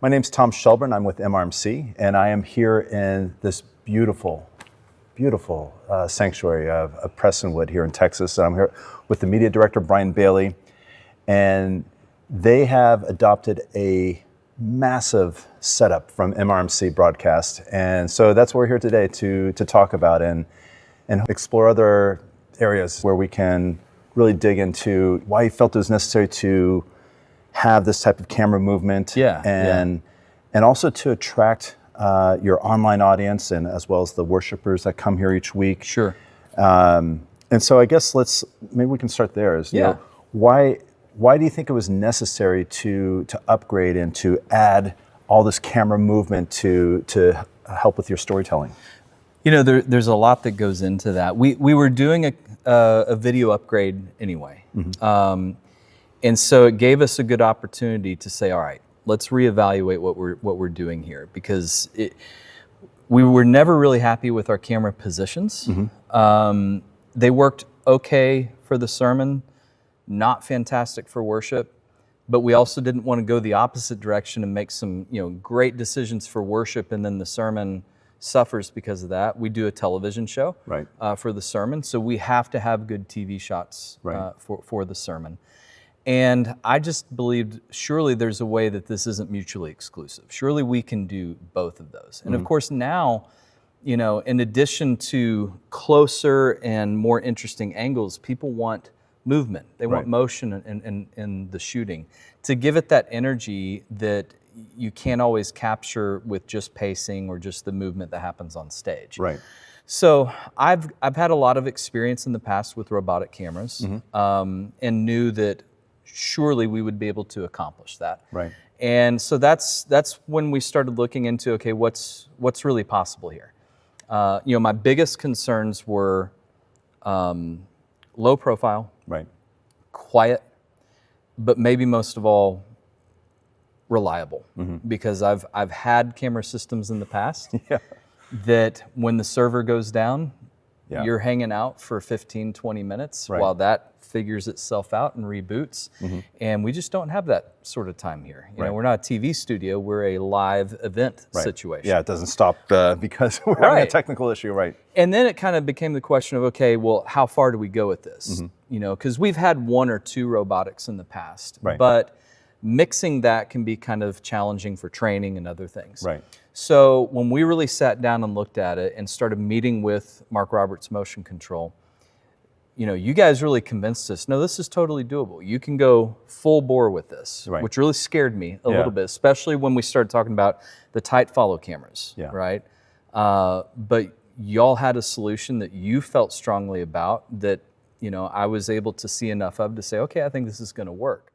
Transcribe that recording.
My name's Tom Shelburne. I'm with MRMC, and I am here in this beautiful sanctuary of Prestonwood here in Texas. And I'm here with the media director, Bryan Bailey, and they have adopted a massive setup from MRMC broadcast. And so that's what we're here today to talk about and explore other areas where we can really dig into why you felt it was necessary to have this type of camera movement, and also to attract your online audience and as well as the worshipers that come here each week. Sure. And so I guess maybe we can start there. You know, why do you think it was necessary to upgrade and to add all this camera movement to help with your storytelling? You know, there's a lot that goes into that. We were doing a video upgrade anyway. Mm-hmm. And so it gave us a good opportunity to say, all right, let's reevaluate what we're doing here, because we were never really happy with our camera positions. Mm-hmm. They worked okay for the sermon, not fantastic for worship, but we also didn't want to go the opposite direction and make some great decisions for worship and then the sermon suffers because of that. We do a television show for the sermon, so we have to have good TV shots for the sermon. And I just believed, surely there's a way that this isn't mutually exclusive. Surely we can do both of those. And of course now, in addition to closer and more interesting angles, people want movement. They want motion in the shooting to give it that energy that you can't always capture with just pacing or just the movement that happens on stage. Right. So I've had a lot of experience in the past with robotic cameras, and knew that surely we would be able to accomplish that. Right. And so that's when we started looking into, okay, what's really possible here. My biggest concerns were low profile, quiet, but maybe most of all, reliable. Because I've had camera systems in the past that when the server goes down, you're hanging out for 15, 20 minutes while that figures itself out and reboots. And we just don't have that sort of time here. You know, we're not a TV studio, we're a live event situation. Yeah, it doesn't stop because we're having a technical issue, And then it kind of became the question of, okay, well, how far do we go with this? Because we've had one or two robotics in the past, but mixing that can be kind of challenging for training and other things. So when we really sat down and looked at it and started meeting with Mark Roberts Motion Control, you guys really convinced us, no, this is totally doable. You can go full bore with this, which really scared me a little bit, especially when we started talking about the tight follow cameras, but y'all had a solution that you felt strongly about that, I was able to see enough of to say, okay, I think this is gonna work.